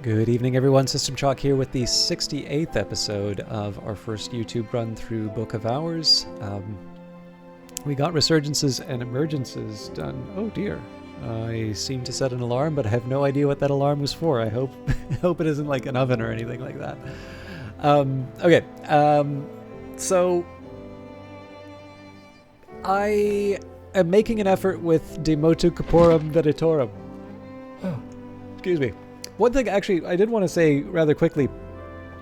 Good evening, everyone. System Chalk here with the 68th episode of our first YouTube run through Book of Hours. We got Resurgences and Emergences done. Oh dear. I seem to set an alarm, but I have no idea what that alarm was for. I hope hope it isn't like an oven or anything like that. Okay. So I am making an effort with De Motu Corporum Veditorum. Oh, excuse me. One thing, actually, I did want to say rather quickly.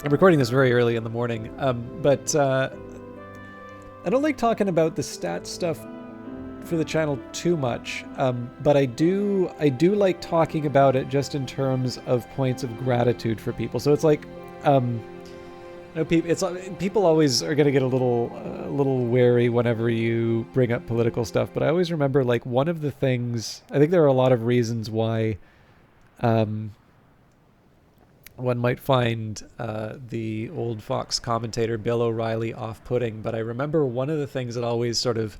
I'm recording this very early in the morning, but I don't like talking about the stat stuff for the channel too much. But I do like talking about it just in terms of points of gratitude for people. So it's like, people always are going to get a little wary whenever you bring up political stuff. But I always remember, like, one of the things. I think there are a lot of reasons why. One might find the old Fox commentator Bill O'Reilly off-putting, but I remember one of the things that always sort of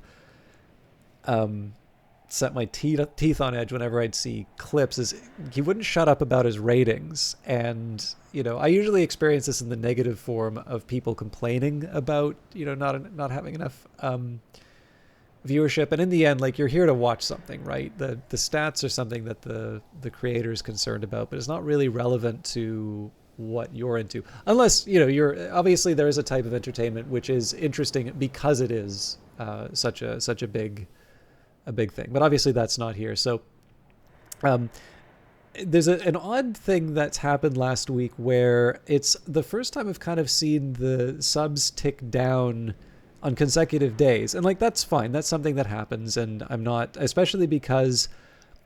set my teeth on edge whenever I'd see clips is he wouldn't shut up about his ratings. And, you know, I usually experience this in the negative form of people complaining about, you know, not having enough viewership. And in the end, like, you're here to watch something, right? The stats are something that the creator is concerned about, but it's not really relevant to what you're into, unless, you know, you're obviously there is a type of entertainment which is interesting because it is such a big thing, but obviously that's not here. So there's an odd thing that's happened last week where it's the first time I've kind of seen the subs tick down on consecutive days. And, like, that's fine. That's something that happens. And I'm not, especially because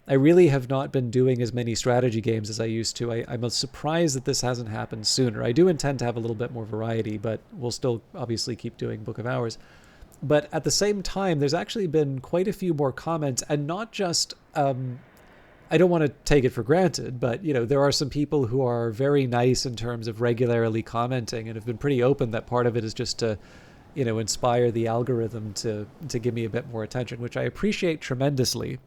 I really have not been doing as many strategy games as I used to. I'm surprised that this hasn't happened sooner. I do intend to have a little bit more variety, but we'll still obviously keep doing Book of Hours. But at the same time, there's actually been quite a few more comments, and not just, I don't want to take it for granted, but, you know, there are some people who are very nice in terms of regularly commenting and have been pretty open that part of it is just to, you know, inspire the algorithm to give me a bit more attention, which I appreciate tremendously.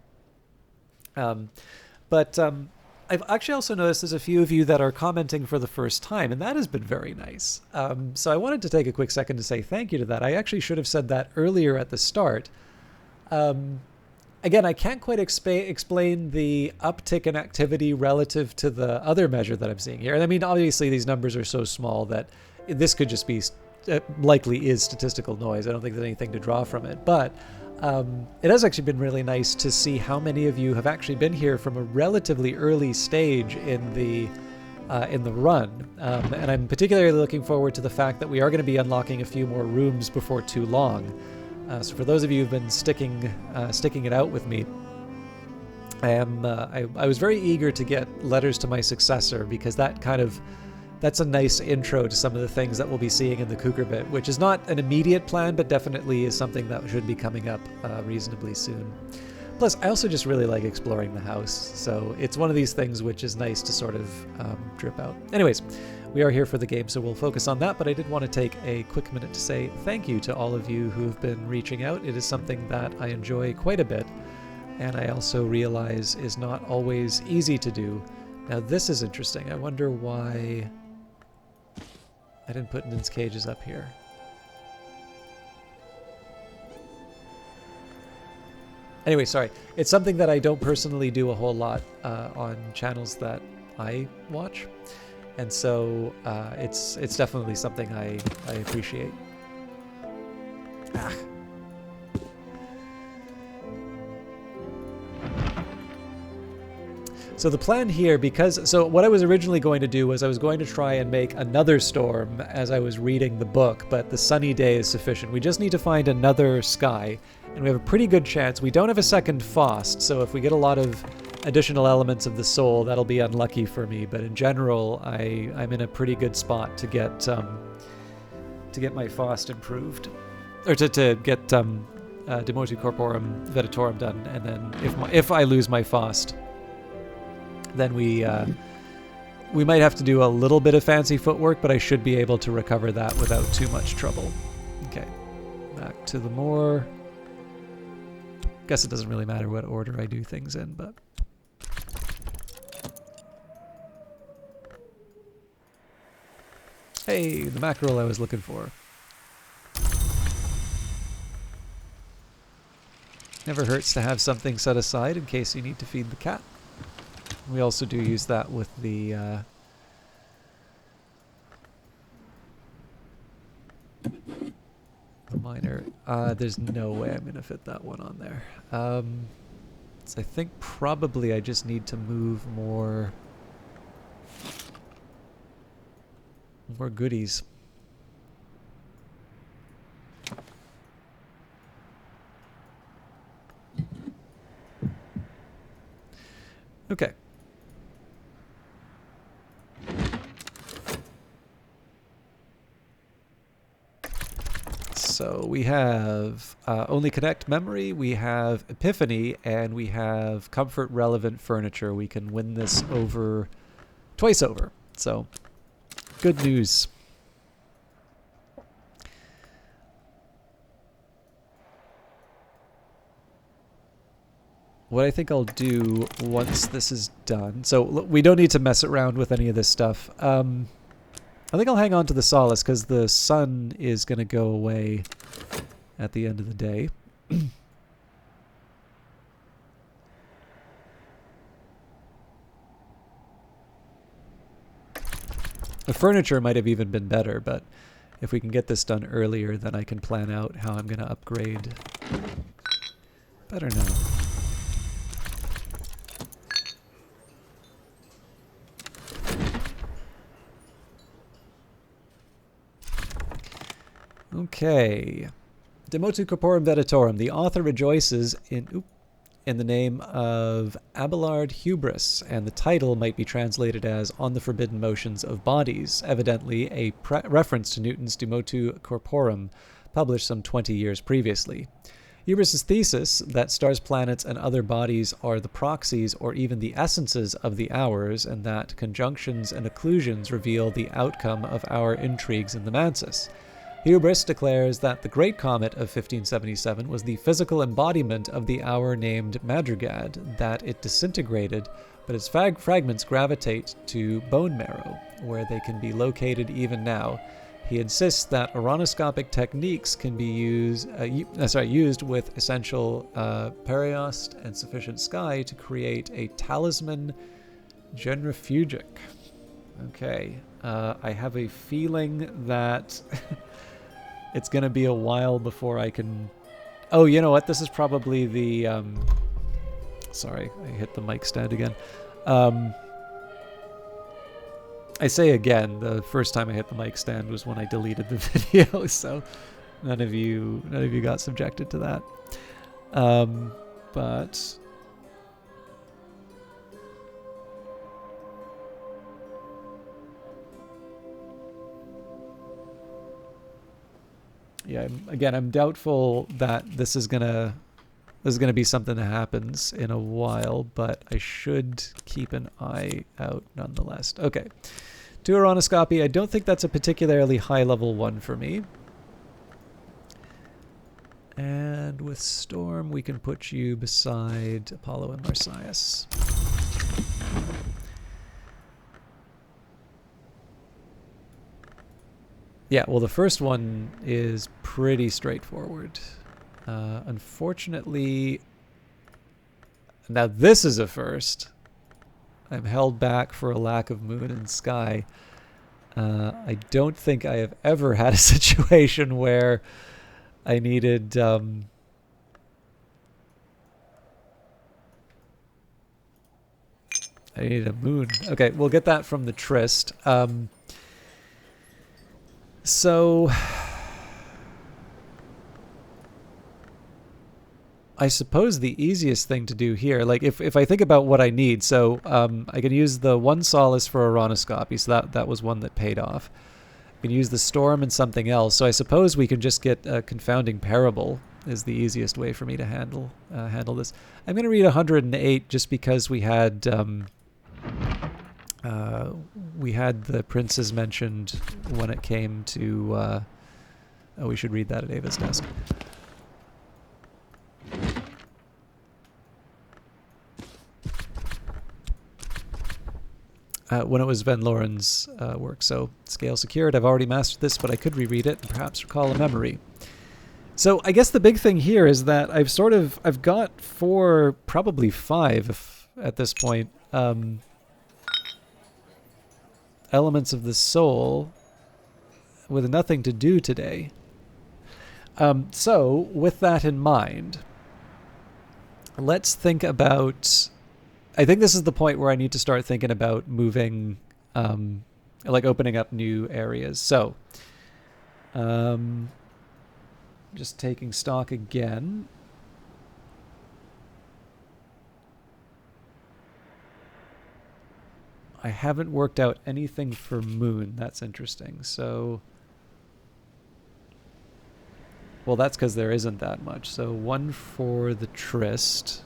But I've actually also noticed there's a few of you that are commenting for the first time, and that has been very nice. So I wanted to take a quick second to say thank you to that. I actually should have said that earlier at the start. Again, I can't quite explain the uptick in activity relative to the other measure that I'm seeing here. And I mean, obviously these numbers are so small that this could just be likely is statistical noise. I don't think there's anything to draw from it, but it has actually been really nice to see how many of you have actually been here from a relatively early stage in the run, and I'm particularly looking forward to the fact that we are going to be unlocking a few more rooms before too long. So for those of you who've been sticking it out with me, I was very eager to get Letters to My Successor, because that's a nice intro to some of the things that we'll be seeing in the Cougar bit, which is not an immediate plan, but definitely is something that should be coming up reasonably soon. Plus, I also just really like exploring the house, so it's one of these things which is nice to sort of drip out. Anyways, we are here for the game, so we'll focus on that, but I did want to take a quick minute to say thank you to all of you who've been reaching out. It is something that I enjoy quite a bit, and I also realize is not always easy to do. Now, this is interesting. I wonder why I didn't put Nin's cages up here. Anyway, sorry. It's something that I don't personally do a whole lot on channels that I watch. And so it's definitely something I appreciate. Ah. So the plan here, so what I was originally going to do was I was going to try and make another storm as I was reading the book, but the sunny day is sufficient. We just need to find another sky, and we have a pretty good chance. We don't have a second Faust, so if we get a lot of additional elements of the soul, that'll be unlucky for me. But in general, I'm in a pretty good spot to get my Faust improved, or to get De Motu Corporum Veditorum done, and then if I lose my Faust, then we might have to do a little bit of fancy footwork, but I should be able to recover that without too much trouble. Okay, back to the moor. Guess it doesn't really matter what order I do things in, but Hey, the mackerel I was looking for. Never hurts to have something set aside in case you need to feed the cat. We also do use that with the miner. There's no way I'm going to fit that one on there. So I think probably I just need to move more goodies. Okay. So we have only connect memory, we have epiphany, and we have comfort relevant furniture. We can win this over twice over. So good news. What I think I'll do once this is done, so we don't need to mess around with any of this stuff. I think I'll hang on to the solace because the sun is going to go away at the end of the day. The furniture might have even been better, but if we can get this done earlier, then I can plan out how I'm going to upgrade better now. Okay. De motu corporum veditorum. The author rejoices in the name of Abelard Hubris, and the title might be translated as On the Forbidden Motions of Bodies, evidently a reference to Newton's De motu corporum, published some 20 years previously. Hubris' thesis that stars, planets, and other bodies are the proxies or even the essences of the hours, and that conjunctions and occlusions reveal the outcome of our intrigues in the Mansus. Hubris declares that the Great Comet of 1577 was the physical embodiment of the hour named Madrigad, that it disintegrated, but its fragments gravitate to bone marrow, where they can be located even now. He insists that oronoscopic techniques can be used with essential periost and sufficient sky to create a talisman genrifugic. Okay, I have a feeling that it's going to be a while before I can... Oh, you know what? This is probably the... Sorry, I hit the mic stand again. I say again, the first time I hit the mic stand was when I deleted the video, so none of you got subjected to that. But... yeah, again, I'm doubtful that this is gonna be something that happens in a while, but I should keep an eye out nonetheless. Okay, to oronoscopy, I don't think that's a particularly high-level one for me. And with Storm, we can put you beside Apollo and Marsyas. Yeah, well, the first one is pretty straightforward. Unfortunately, now this is a first. I'm held back for a lack of moon and sky. I don't think I have ever had a situation where I needed... I needed a moon. Okay, we'll get that from the Tryst. So, I suppose the easiest thing to do here, like if I think about what I need, so I can use the one solace for oronoscopy, so that was one that paid off. I can use the Storm and something else, so I suppose we can just get a confounding parable is the easiest way for me to handle this. I'm going to read 108 just because we had the princes mentioned when it came to... oh, we should read that at Ava's desk. when it was Van Loren's work. So scale secured. I've already mastered this, but I could reread it and perhaps recall a memory. So I guess the big thing here is that I've got 4, probably 5 at this point, elements of the soul with nothing to do today. So with that in mind, let's think about, I think this is the point where I need to start thinking about moving, like opening up new areas. So, just taking stock again. I haven't worked out anything for moon. That's interesting. So, well, that's because there isn't that much. So 1 for the tryst.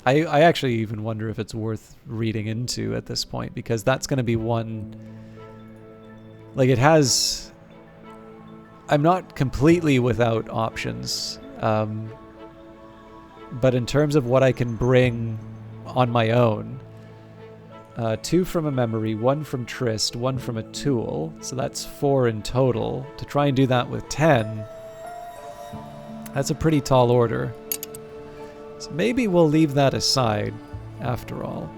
I actually even wonder if it's worth reading into at this point, because that's going to be one, like it has, I'm not completely without options, but in terms of what I can bring on my own, 2 from a memory, 1 from tryst, 1 from a tool, so that's 4 in total. To try and do that with 10, that's a pretty tall order. So maybe we'll leave that aside after all.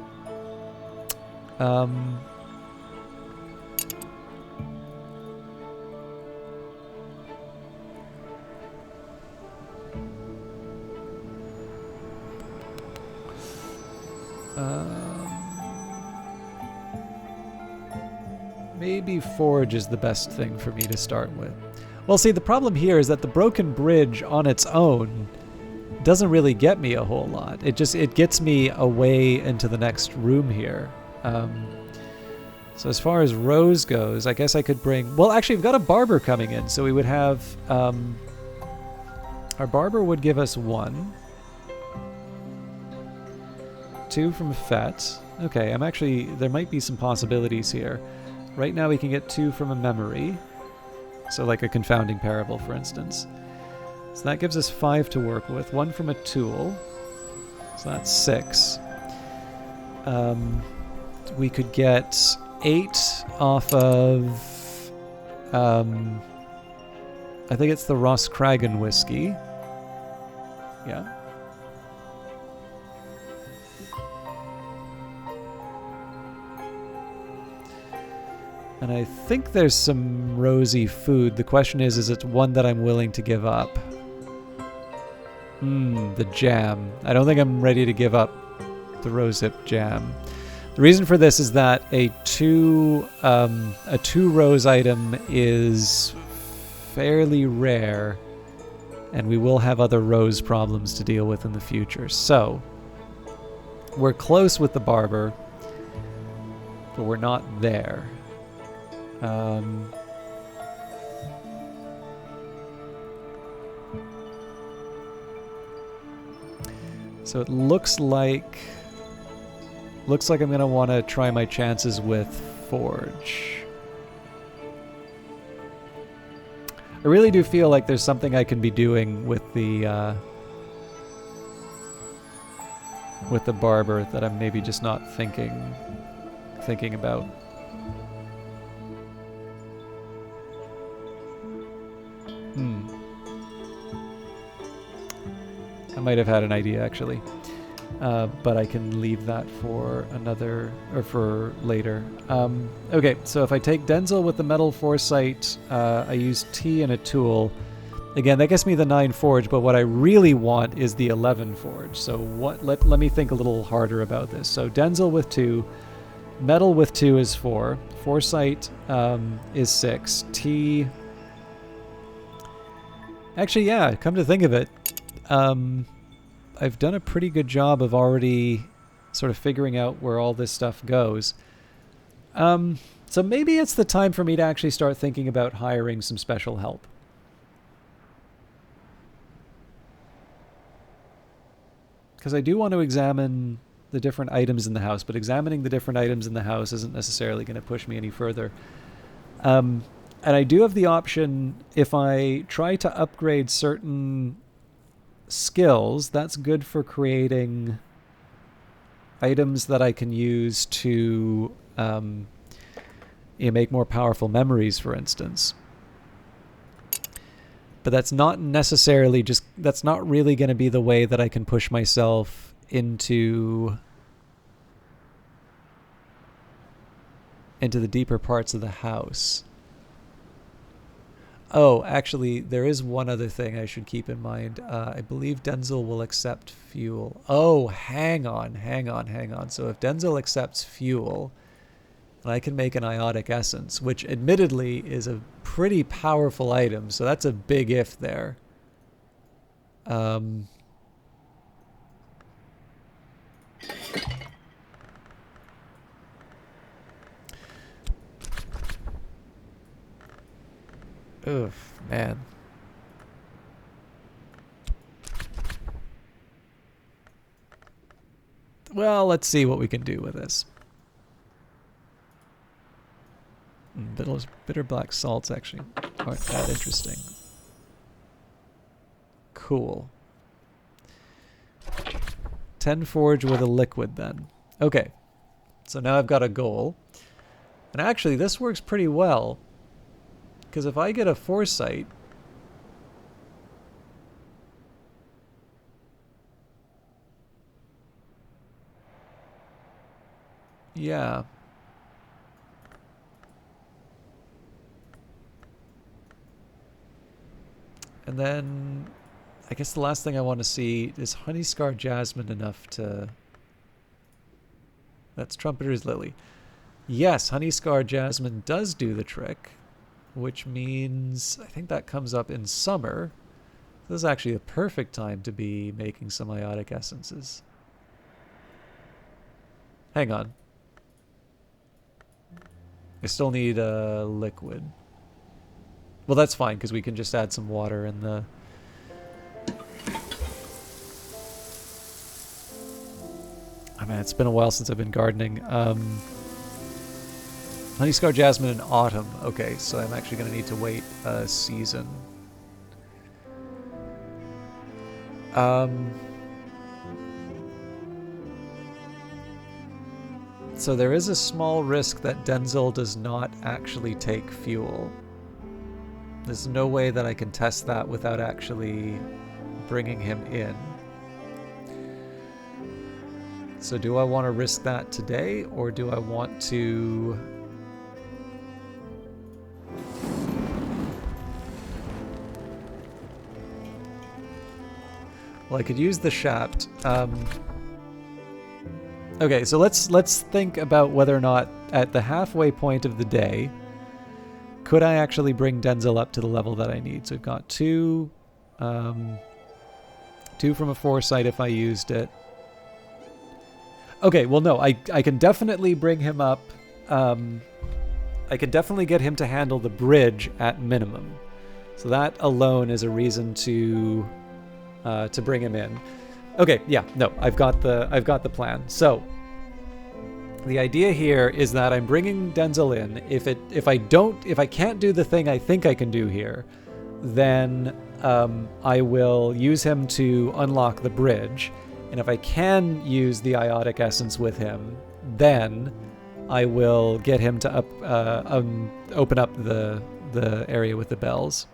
Maybe forge is the best thing for me to start with. Well, see, the problem here is that the broken bridge on its own doesn't really get me a whole lot. It gets me away into the next room here. So as far as rows goes, I guess I could bring, well, actually we've got a barber coming in, so we would have, our barber would give us 1. 2 from Fett. Okay, there might be some possibilities here. Right now we can get 2 from a memory. So like a confounding parable, for instance. So that gives us 5 to work with. 1 from a tool. So that's 6. We could get 8 off of, I think it's the Ross Cragen whiskey. Yeah. And I think there's some rosy food. The question is it one that I'm willing to give up? The jam. I don't think I'm ready to give up the rosehip jam. The reason for this is that a 2 rose item is fairly rare, and we will have other rose problems to deal with in the future. So, we're close with the barber, but we're not there. So it looks like I'm going to want to try my chances with forge. I really do feel like there's something I can be doing with the barber that I'm maybe just not thinking about. I might have had an idea actually, but I can leave that for for later. Okay, so if I take Denzel with the metal foresight, I use T and a tool. Again, that gets me the 9 forge, but what I really want is the 11 forge. So let me think a little harder about this. So Denzel with 2, metal with 2 is 4, foresight is 6, T. Actually, yeah, come to think of it, I've done a pretty good job of already sort of figuring out where all this stuff goes. So maybe it's the time for me to actually start thinking about hiring some special help. Because I do want to examine the different items in the house, but examining the different items in the house isn't necessarily going to push me any further. And I do have the option, if I try to upgrade certain skills, that's good for creating items that I can use to you make more powerful memories, for instance. But that's not necessarily that's not really going to be the way that I can push myself into the deeper parts of the house. Oh, actually, there is one other thing I should keep in mind. I believe Denzel will accept fuel. Oh, hang on. So if Denzel accepts fuel, and I can make an iotic essence, which admittedly is a pretty powerful item, so that's a big if there. Oof, man. Well, let's see what we can do with this. Bitter black salts actually aren't that interesting. Cool. 10 forge with a liquid then. Okay. So now I've got a goal. And actually this works pretty well. Because if I get a foresight, yeah. And then I guess the last thing I want to see is Honey Scar Jasmine enough to... That's Trumpeter's Lily. Yes, Honey Scar Jasmine does do the trick, which means I think that comes up in summer. This is actually a perfect time to be making some iotic essences. Hang on. I still need a liquid. Well, that's fine, because we can just add some water in the... Oh man, it's been a while since I've been gardening. Honey Scar Jasmine in autumn. Okay, so I'm actually going to need to wait a season. So there is a small risk that Denzel does not actually take fuel. There's no way that I can test that without actually bringing him in. So do I want to risk that today, or do I want to... Well, I could use the shaft. Okay, so let's think about whether or not at the halfway point of the day, could I actually bring Denzel up to the level that I need? So we've got two from a foresight if I used it. Okay, well, no, I can definitely bring him up. I can definitely get him to handle the bridge at minimum. So that alone is a reason to bring him in. Okay, yeah, no, I've got the plan. So the idea here is that I'm bringing Denzel in. If I can't do the thing I think I can do here, then I will use him to unlock the bridge. And if I can use the iotic essence with him, then I will get him to open up the area with the bells.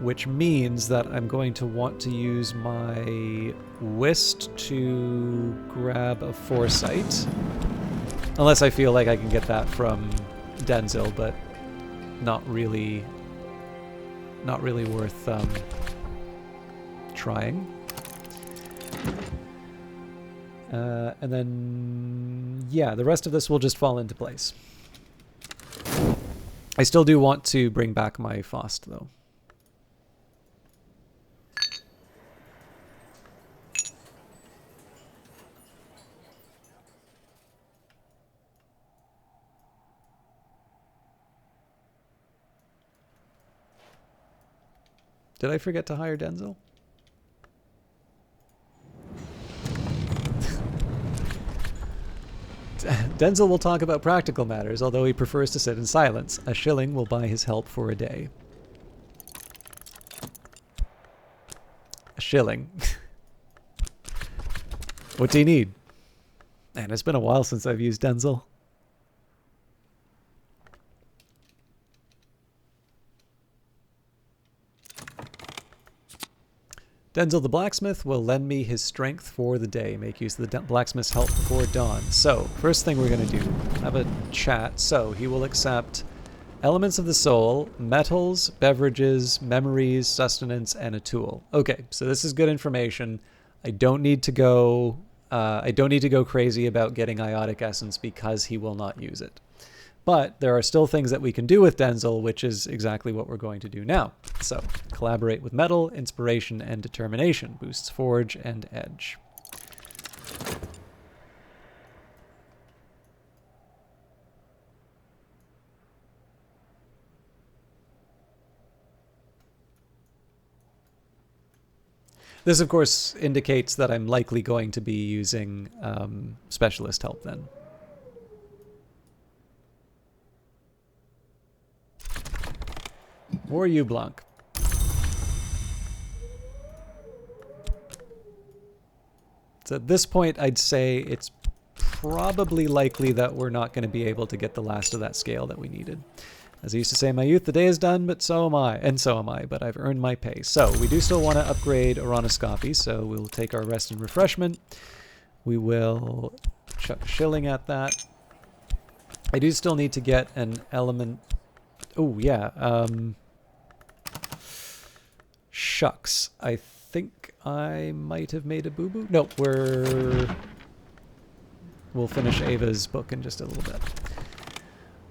Which means that I'm going to want to use my whist to grab a foresight. Unless I feel like I can get that from Denzel, but not really worth trying. And then, yeah, the rest of this will just fall into place. I still do want to bring back my Faust, though. Did I forget to hire Denzel? Denzel will talk about practical matters, although he prefers to sit in silence. A shilling will buy his help for a day. A shilling. What do you need? Man, it's been a while since I've used Denzel. Denzel the blacksmith will lend me his strength for the day. Make use of the blacksmith's help before dawn. So, first thing we're going to do, have a chat. So, he will accept elements of the soul, metals, beverages, memories, sustenance, and a tool. Okay, so this is good information. I don't need to go crazy about getting iotic essence because he will not use it. But there are still things that we can do with Denzel, which is exactly what we're going to do now. So, collaborate with metal, inspiration, and determination. Boosts forge and edge. This, of course, indicates that I'm likely going to be using specialist help then. Or you, Blanc. So at this point, I'd say it's probably likely that we're not going to be able to get the last of that scale that we needed. As I used to say in my youth, the day is done, but so am I. And so am I, but I've earned my pay. So we do still want to upgrade Aronoscopy, so we'll take our rest and refreshment. We will chuck shilling at that. I do still need to get an element... Oh, yeah. Shucks. I think I might have made a boo-boo. Nope, we'll finish Ava's book in just a little bit.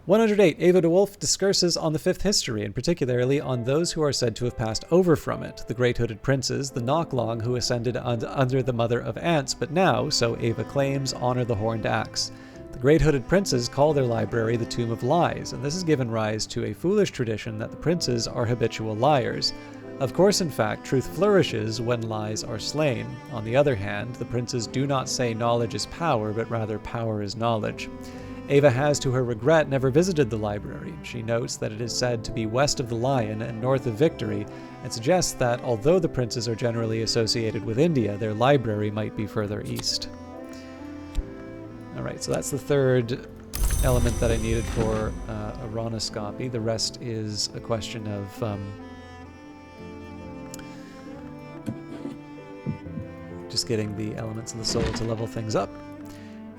108. Ava de Wolf discourses on the fifth history, and particularly on those who are said to have passed over from it. The great hooded princes, the Knocklong who ascended under the mother of ants, but now, so Ava claims, honor the horned axe. The great hooded princes call their library the Tomb of Lies, and this has given rise to a foolish tradition that the princes are habitual liars. Of course, in fact, truth flourishes when lies are slain. On the other hand, the princes do not say knowledge is power, but rather power is knowledge. Ava has, to her regret, never visited the library. She notes that it is said to be west of the Lion and north of Victory, and suggests that although the princes are generally associated with India, their library might be further east. Alright, so that's the third element that I needed for Aronoscopy. The rest is a question of just getting the elements of the soul to level things up.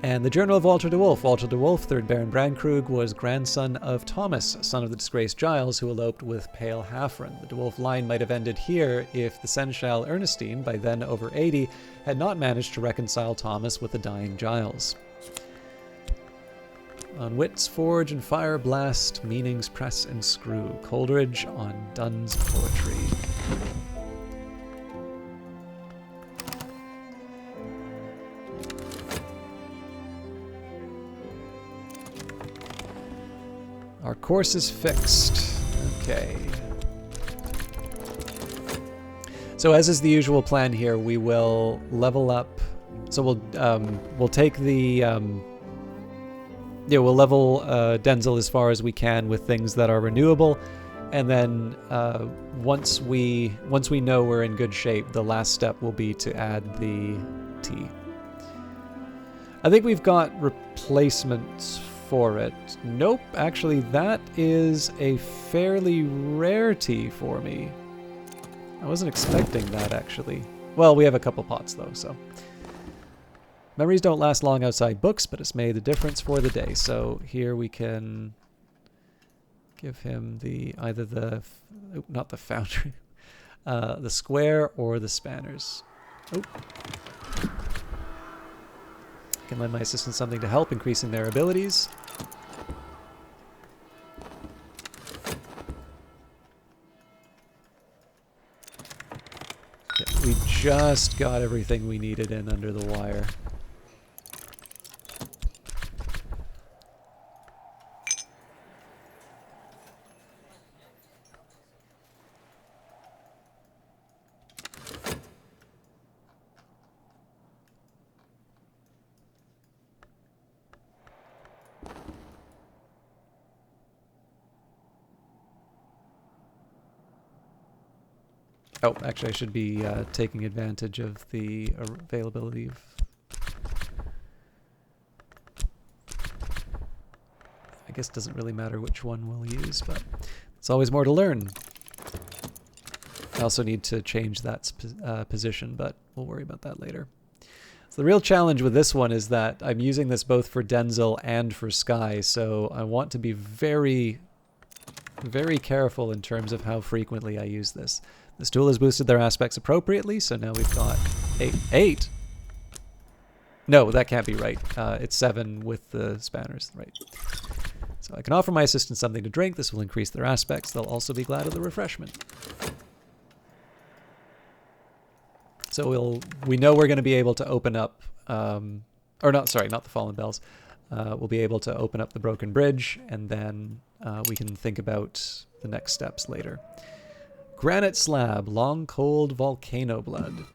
And the Journal of Walter de Wolf. Walter de Wolf, 3rd Baron Brandkrug, was grandson of Thomas, son of the disgraced Giles, who eloped with Pale Halfren. The de Wolf line might have ended here if the Seneschal Ernestine, by then over 80, had not managed to reconcile Thomas with the dying Giles. On Wits, Forge, and Fire Blast, Meanings, Press, and Screw. Coleridge on Donne's Poetry. Our course is fixed. Okay. So as is the usual plan here, we will level up. So we'll take the we'll level Denzel as far as we can with things that are renewable, and then once we know we're in good shape, the last step will be to add the tea. I think we've got replacements for it. Nope, actually that is a fairly rare tea for me. I wasn't expecting that, actually. Well, we have a couple pots though, so. Memories don't last long outside books, but it's made the difference for the day. So here we can give him the either the not the foundry, the square or the spanners. Oh. Can lend my assistant something to help, increasing their abilities. Yeah, we just got everything we needed in under the wire. Oh, actually, I should be taking advantage of the availability of... guess it doesn't really matter which one we'll use, but it's always more to learn. I also need to change that position, but we'll worry about that later. So the real challenge with this one is that I'm using this both for Denzel and for Sky, so I want to be very, very careful in terms of how frequently I use this. This tool has boosted their aspects appropriately, so now we've got 8. No, that can't be right. It's 7 with the spanners, right? So I can offer my assistants something to drink. This will increase their aspects. They'll also be glad of the refreshment. So we know we're going to be able to open up, or not, sorry, not the Fallen Bells. We'll be able to open up the Broken Bridge, and then we can think about the next steps later. Granite Slab, Long Cold Volcano Blood.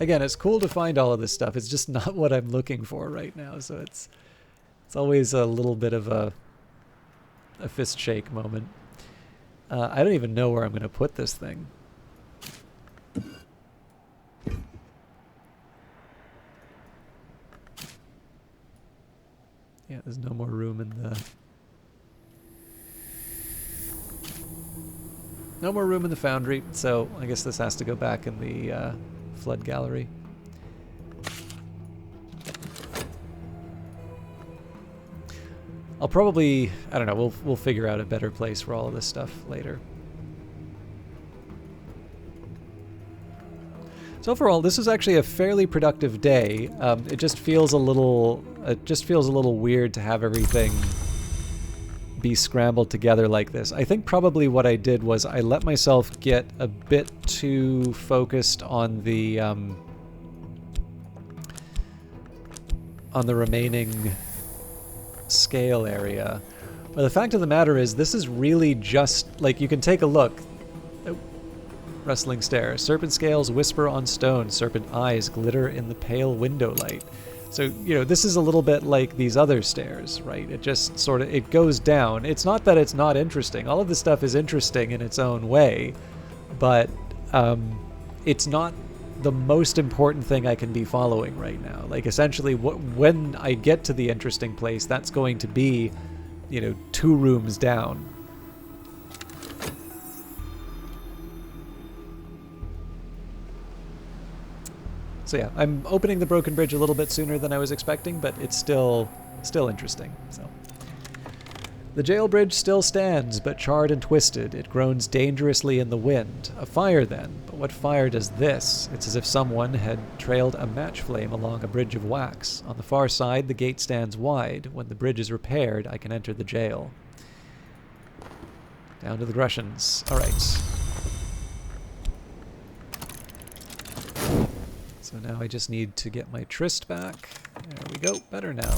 Again, it's cool to find all of this stuff. It's just not what I'm looking for right now, so it's always a little bit of a fist shake moment. I don't even know where I'm going to put this thing. Yeah, there's no more room in the... No more room in the foundry, so I guess this has to go back in the flood gallery. I'll probably, I don't know, we'll figure out a better place for all of this stuff later. So overall, this was actually a fairly productive day. It just feels a little weird to have everything be scrambled together like this. I think probably what I did was I let myself get a bit too focused on the remaining scale area. But the fact of the matter is, this is really just, like, you can take a look. Oh, rustling stairs. Serpent scales whisper on stone. Serpent eyes glitter in the pale window light. So, you know, this is a little bit like these other stairs, right? It just sort of, it goes down. It's not that it's not interesting. All of this stuff is interesting in its own way, but it's not the most important thing I can be following right now. Like, essentially, when I get to the interesting place, that's going to be, you know, 2 rooms down. So yeah, I'm opening the Broken Bridge a little bit sooner than I was expecting, but it's still interesting. So the jail bridge still stands, but charred and twisted. It groans dangerously in the wind. A fire then, but what fire does this? It's as if someone had trailed a match flame along a bridge of wax. On the far side, the gate stands wide. When the bridge is repaired, I can enter the jail. Down to the Grushians. All right. So now I just need to get my Tryst back. There we go. Better now.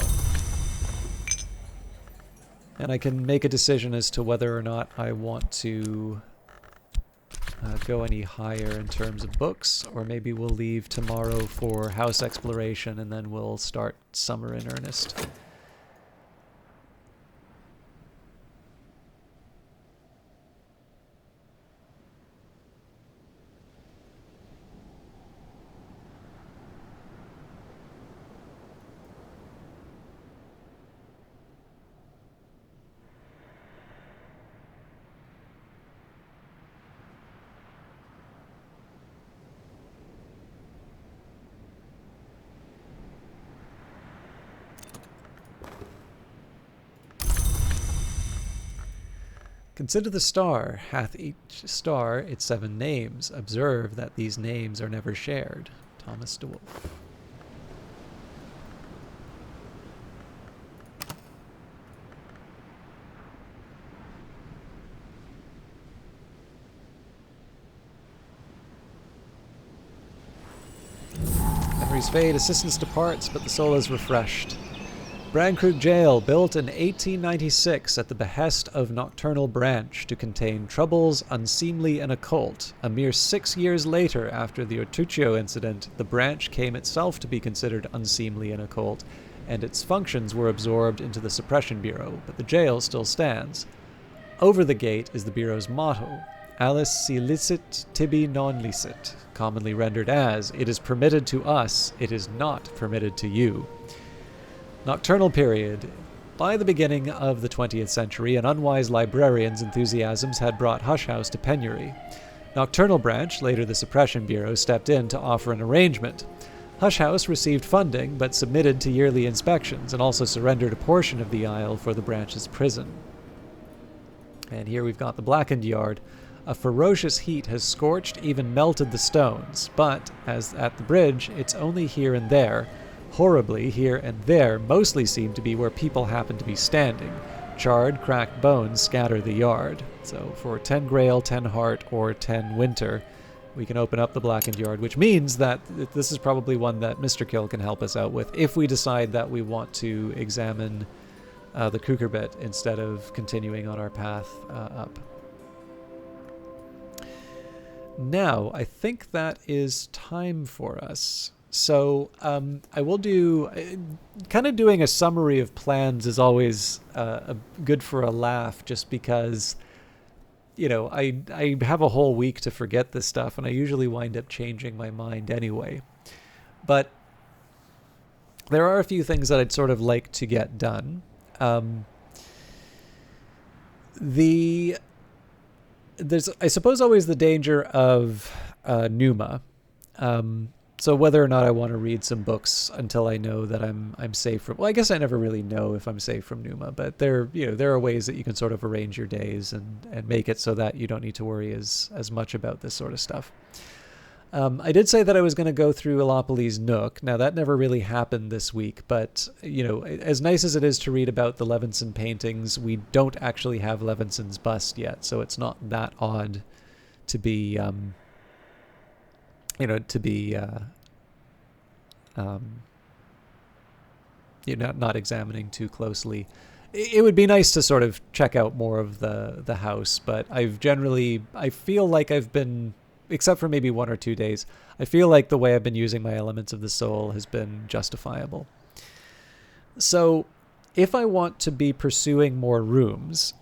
And I can make a decision as to whether or not I want to go any higher in terms of books, or maybe we'll leave tomorrow for house exploration and then we'll start summer in earnest. Consider the star. Hath each star its 7 names. Observe that these names are never shared. Thomas DeWolf. Memories fade, assistance departs, but the soul is refreshed. Brandkrug Jail, built in 1896 at the behest of Nocturnal Branch to contain troubles unseemly and occult. A mere 6 years later, after the Ortuccio incident, the branch came itself to be considered unseemly and occult, and its functions were absorbed into the Suppression Bureau, but the jail still stands. Over the gate is the Bureau's motto, Alice si licit tibi non licit, commonly rendered as, it is permitted to us, it is not permitted to you. Nocturnal period. By the beginning of the 20th century, an unwise librarian's enthusiasms had brought Hush House to penury. Nocturnal branch, later the Suppression Bureau, stepped in to offer an arrangement. Hush House received funding, but submitted to yearly inspections, and also surrendered a portion of the aisle for the branch's prison. And here we've got the blackened yard. A ferocious heat has scorched, even melted the stones, but, as at the bridge, it's only here and there. Horribly, here and there mostly seem to be where people happen to be standing. Charred, cracked bones scatter the yard. So for 10 Grail, 10 Heart, or 10 Winter, we can open up the blackened yard, which means that this is probably one that Mr. Kill can help us out with if we decide that we want to examine the Cucurbit instead of continuing on our path up. Now, I think that is time for us. So I will do, kind of doing a summary of plans is always good for a laugh, just because, you know, I have a whole week to forget this stuff, and I usually wind up changing my mind anyway. But there are a few things that I'd sort of like to get done. There's, I suppose, always the danger of Numa. So whether or not I want to read some books until I know that I'm safe from, well, I guess I never really know if I'm safe from Numa, but there are ways that you can sort of arrange your days and make it so that you don't need to worry as much about this sort of stuff. I did say that I was going to go through Elopolis Nook. Now, that never really happened this week, but, you know, as nice as it is to read about the Levinson paintings, we don't actually have Levinson's bust yet, so it's not that odd to be, not examining too closely. It would be nice to sort of check out more of the house, but I feel like I've been, except for maybe 1 or 2 days, I feel like the way I've been using my Elements of the Soul has been justifiable. So if I want to be pursuing more rooms,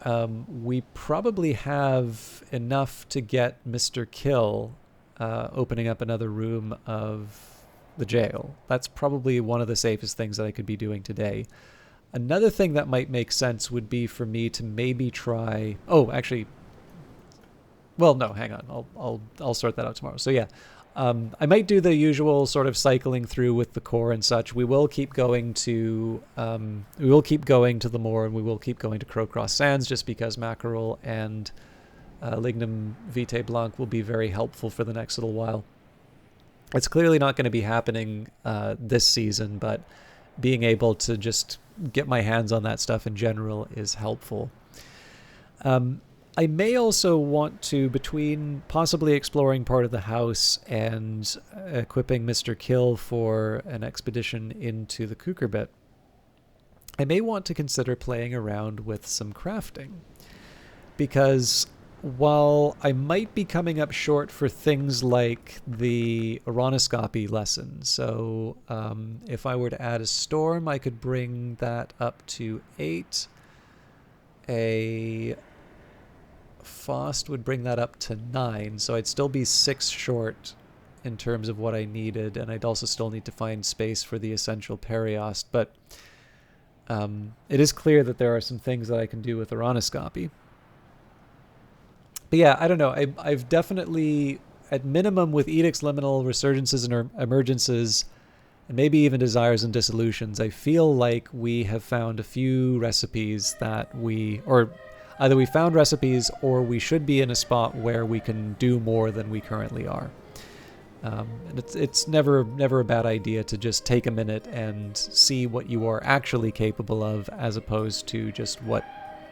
we probably have enough to get Mr. Kill opening up another room of the jail. That's probably one of the safest things that I could be doing today. Another thing that might make sense would be for me to maybe try... Oh, actually... Well, no, hang on. I'll sort that out tomorrow. So yeah, I might do the usual sort of cycling through with the core and such. We will keep going to the moor, and we will keep going to Crowcross Sands, just because Mackerel and Lignum Vitae Blanc will be very helpful for the next little while. It's clearly not going to be happening this season, but being able to just get my hands on that stuff in general is helpful. I may also want to, between possibly exploring part of the house and equipping Mr. Kill for an expedition into the Cucurbit, I may want to consider playing around with some crafting. Because while I might be coming up short for things like the Aronoscopy lesson, so if I were to add a storm, I could bring that up to 8. A Faust would bring that up to 9, so I'd still be 6 short in terms of what I needed, and I'd also still need to find space for the essential Periost, but it is clear that there are some things that I can do with Aronoscopy. But yeah, I don't know. I've definitely, at minimum with Edicts, Liminal, Resurgences, and Emergences, and maybe even Desires and Dissolutions, I feel like we have found a few recipes that either we found recipes or we should be in a spot where we can do more than we currently are. And it's never a bad idea to just take a minute and see what you are actually capable of, as opposed to just what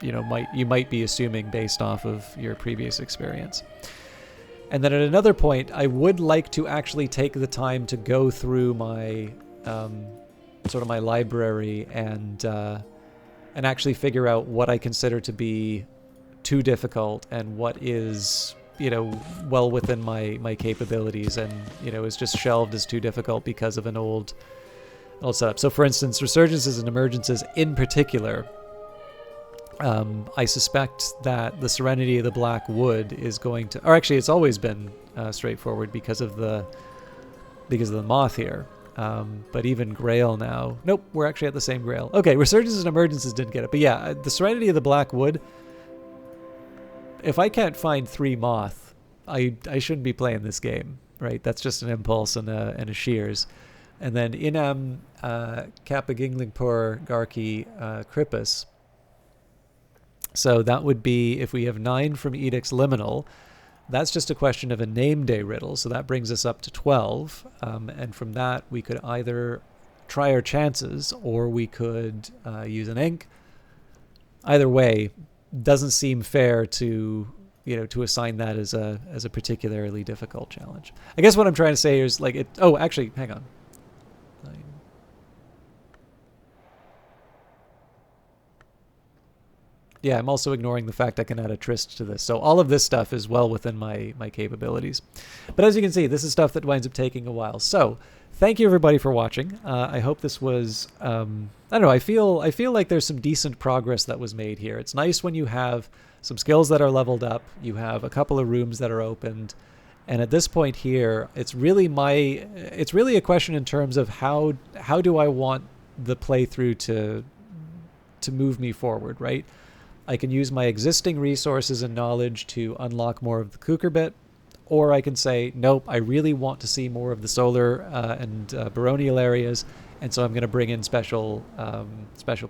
you might be assuming based off of your previous experience. And then at another point, I would like to actually take the time to go through my sort of my library and actually figure out what I consider to be too difficult and what is, well within my capabilities and, is just shelved as too difficult because of an old setup. So for instance, Resurgences and Emergences in particular, I suspect that the Serenity of the Black Wood is going to, or actually it's always been straightforward because of the moth here. But even Grail now. Nope, we're actually at the same Grail. Okay, Resurgences and Emergences didn't get it. But yeah, the Serenity of the Black Wood. If I can't find 3 Moth, I shouldn't be playing this game, right? That's just an Impulse and a Shears. And then Inam Kappa Ginglingpur Garki Krippus. So that would be, if we have 9 from Edict's Liminal, that's just a question of a name day riddle. So that brings us up to 12. And from that, we could either try our chances or we could use an ink. Either way, doesn't seem fair to, to assign that as a particularly difficult challenge. I guess what I'm trying to say is like it. Oh, actually, hang on. Yeah, I'm also ignoring the fact I can add a tryst to this. So all of this stuff is well within my capabilities. But as you can see, this is stuff that winds up taking a while. So thank you everybody for watching. I hope this was, I don't know, I feel like there's some decent progress that was made here. It's nice when you have some skills that are leveled up, you have a couple of rooms that are opened, and at this point here, it's really a question in terms of how do I want the playthrough to move me forward, right? I can use my existing resources and knowledge to unlock more of the Kukurbit, or I can say, nope, I really want to see more of the solar and baronial areas, and so I'm going to bring in special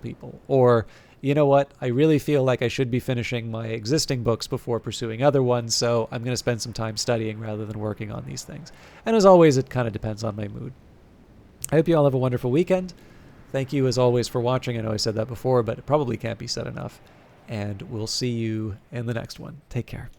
people. Or, you know what, I really feel like I should be finishing my existing books before pursuing other ones, so I'm going to spend some time studying rather than working on these things. And as always, it kind of depends on my mood. I hope you all have a wonderful weekend. Thank you, as always, for watching. I know I said that before, but it probably can't be said enough. And we'll see you in the next one. Take care.